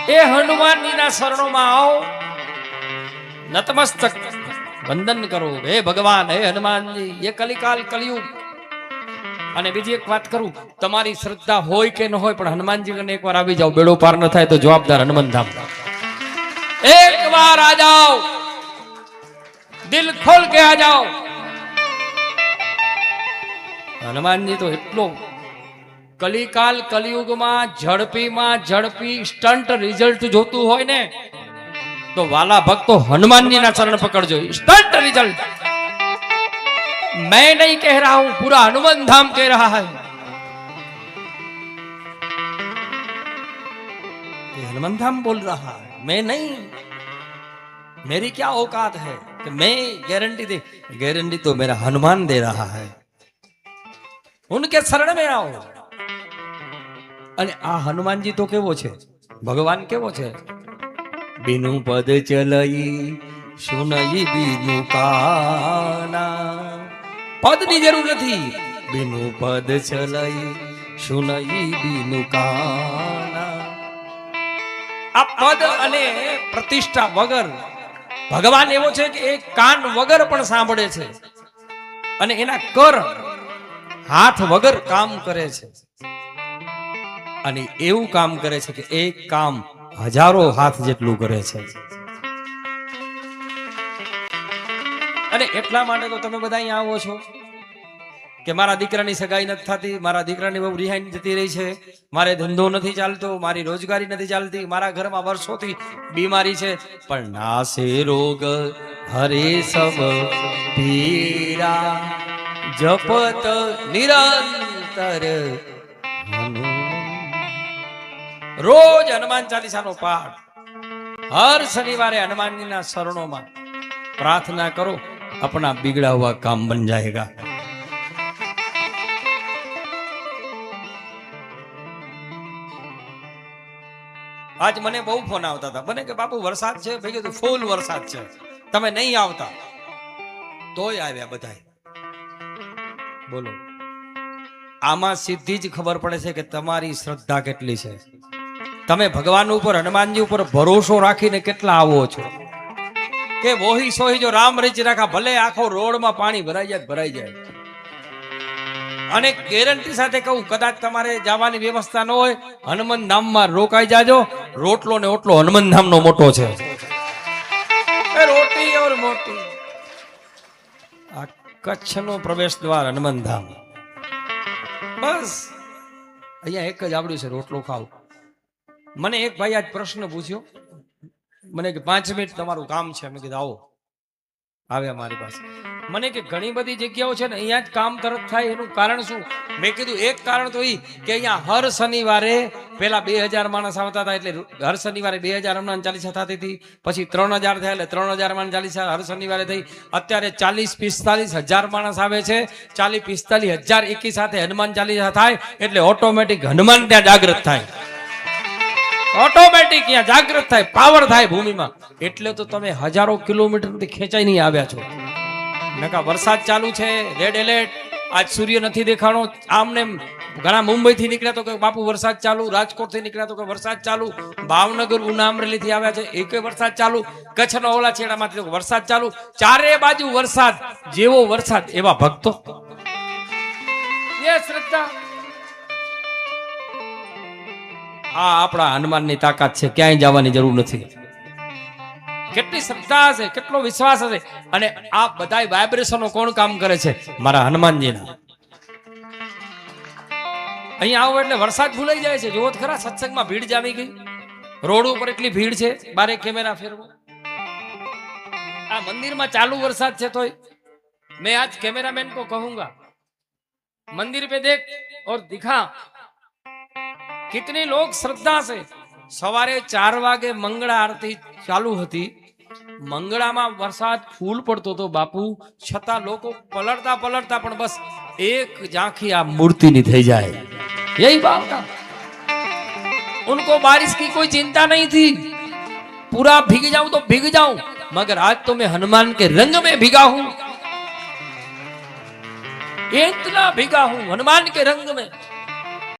એ હનુમાનજીના શરણોમાં આવો, નતમસ્તક વંદન કરો. હે ભગવાન, હે હનુમાનજી, એ કલિકાલ કલિયુગ. અને બીજી એક વાત કરું, તમારી શ્રદ્ધા હોય કે ન હોય, પણ હનુમાનજી કને એકવાર આવી જાઓ, બેડો પાર ન થાય તો જવાબદાર હનુમાન ધામ. એક વાર આ જાઓ, દિલ ખોલ કે આ જાઓ. હનુમાનજી તો એટલો કલિકાલ કલિયુગમાં ઝડપી સ્ટન્ટ રિઝલ્ટ જોતું હોય ને, તો વાલા ભક્તો હનુમાનજીના ચરણ પકડજો. स्टंट रिजल्ट मैं नहीं कह रहा हूं, पूरा हनुमान धाम कह रहा है. ये हनुमान धाम बोल रहा है, मैं नहीं. मेरी क्या औकात है कि मैं गारंटी दे, गारंटी तो मेरा हनुमान दे रहा है. उनके शरण में आओ. અને આ હનુમાનજી તો કેવો છે, ભગવાન કેવો છે. बिनु पद चलई सुनई बिनु काना. पद ની જરૂર નથી. बिनु पद चलई सुनई बिनु काना. આ પદ અને પ્રતિષ્ઠા વગર ભગવાન એવો છે કે એક કાન વગર પણ સાંભળે છે, અને એના કર હાથ વગર કામ કરે છે. અને એવું કામ કરે છે કે એક કામ હજારો હાથ જેટલું કરે છે. અને એટલા માટે તો તમે બધા અહીંયા આવો છો કે મારા દીકરાની સગાઈ નથી થતી, મારા દીકરાની બહુ રિહાઈ જતી રહી છે, મારે ધંધો નથી ચાલતો, મારી રોજગારી નથી ચાલતી, મારા ઘરમાં વર્ષોથી બીમારી છે. પણ નાસે રોગ હરે સબ પીરા, જપત નિરંતર રોજ હનુમાન ચાલીસાનો પાઠ, હર શનિવારે હનુમાનજીના શરણોમાં પ્રાર્થના કરો, अपना बिगड़ा हुआ काम बन जाएगा. આજ મને બહુ ફોન આવતા હતા, બને કે બાપુ વરસાદ છે, ભાઈ કીધું ફૂલ વરસાદ છે, તમે નહીં આવતા. તોય આવ્યા બધા. બોલો, આમાં સીધી જ ખબર પડે છે કે તમારી શ્રદ્ધા કેટલી છે. તમે ભગવાન ઉપર, હનુમાનજી ઉપર ભરોસો રાખીને કેટલા આવો છો. કે વોહી સોહી જો રામ રીચ રાખા, ભલે આખો રોડમાં પાણી ભરાઈ જાય. અને ગેરંટી સાથે કહું, કદાચ તમારે જવાની વ્યવસ્થા ન હોય, હનુમાન ધામમાં રોકાઈ જાજો. રોટલો ને ઓટલો હનુમાન ધામનો મોટો છે. રોટી ઓર મોટી. આ કચ્છનો પ્રવેશ દ્વાર હનુમાન ધામ. બસ અહીંયા એક જ આવડ્યું છે, રોટલો ખાવ. મને એક ભાઈ આજ પ્રશ્ન પૂછ્યો, મને કે 5 મિનિટ તમારું કામ છે. મેં કીધું આવો. આવ્યા મારી પાસે. મને કે ઘણી બધી જગ્યાઓ છે ને અહીંયા જ કામ તરત થાય, એનું કારણ શું? મેં કીધું એક કારણ તો એ કે અહીંયા હર શનિવારે પેલા 2000 માણસ આવતા હતા, એટલે હર શનિવારે 2000 હનુમાન ચાલીસા થતી હતી. પછી 3000 થયા એટલે 3000 હનુમાન ચાલીસા હર શનિવારે થઈ. અત્યારે 40-45 હજાર માણસ આવે છે. 40-45 હજાર એકી સાથે હનુમાન ચાલીસા થાય એટલે ઓટોમેટિક હનુમાન ત્યાં જાગૃત થાય. ઓટોમેટિક અહીંયા જાગૃત થાય, પાવર થાય ભૂમિમાં. એટલે તો તમે હજારો કિલોમીટરથી ખેંચાઈ નહીં આવ્યા છો. નકા વરસાદ ચાલુ છે, રેડ એલર્ટ, આજ સૂર્ય નથી દેખાણો. આમને ઘણા મુંબઈ થી નીકળ્યા તો કે બાપુ વરસાદ ચાલુ, રાજકોટ થી નીકળ્યા તો કે વરસાદ ચાલુ, ભાવનગર, ઉના, અમરેલી થી આવ્યા છે એક વરસાદ ચાલુ, કચ્છનો ઓલા છેડામાંથી વરસાદ ચાલુ. ચારે બાજુ વરસાદ, જેવો વરસાદ એવા ભક્તો. એ શ્રદ્ધા, આ આપણા હનુમાનની તાકાત છે, ક્યાંય જવાની જરૂર નથી. કેટલી શ્રદ્ધા હશે, કેટલો વિશ્વાસ હશે. અને આ બધા વાઇબ્રેશનો કોણ કામ કરે છે? મારા હનુમાનજીના. અહીંયા આવો એટલે વરસાદ ભૂલાઈ જાય છે. જોવો ખરા, સત્સંગમાં ભીડ જામી ગઈ, રોડ ઉપર એટલી ભીડ છે, બારે કેમેરા ફેરવો. આ મંદિરમાં ચાલુ વરસાદ છે તોય मैं आज कैमरामैन को कहूंगा, मंदिर पे देख और दिखा कितने लोग श्रद्धा से. सवारे 4 वागे मंगला आरती चालू थी. मंगळाમાં વરસાદ ફૂલ પડતો તો બાપુ, છતાં લોકો પલળતા પલળતા પણ બસ એક ઝાંખી આ મૂર્તિની થઈ જાય. यही बात था. उनको बारिश की कोई चिंता नहीं थी. पूरा भीग जाऊं तो भीग जाऊं, मगर आज तो मैं हनुमान के रंग में भीगा हूं. इतना भीगा हूं हनुमान के रंग में.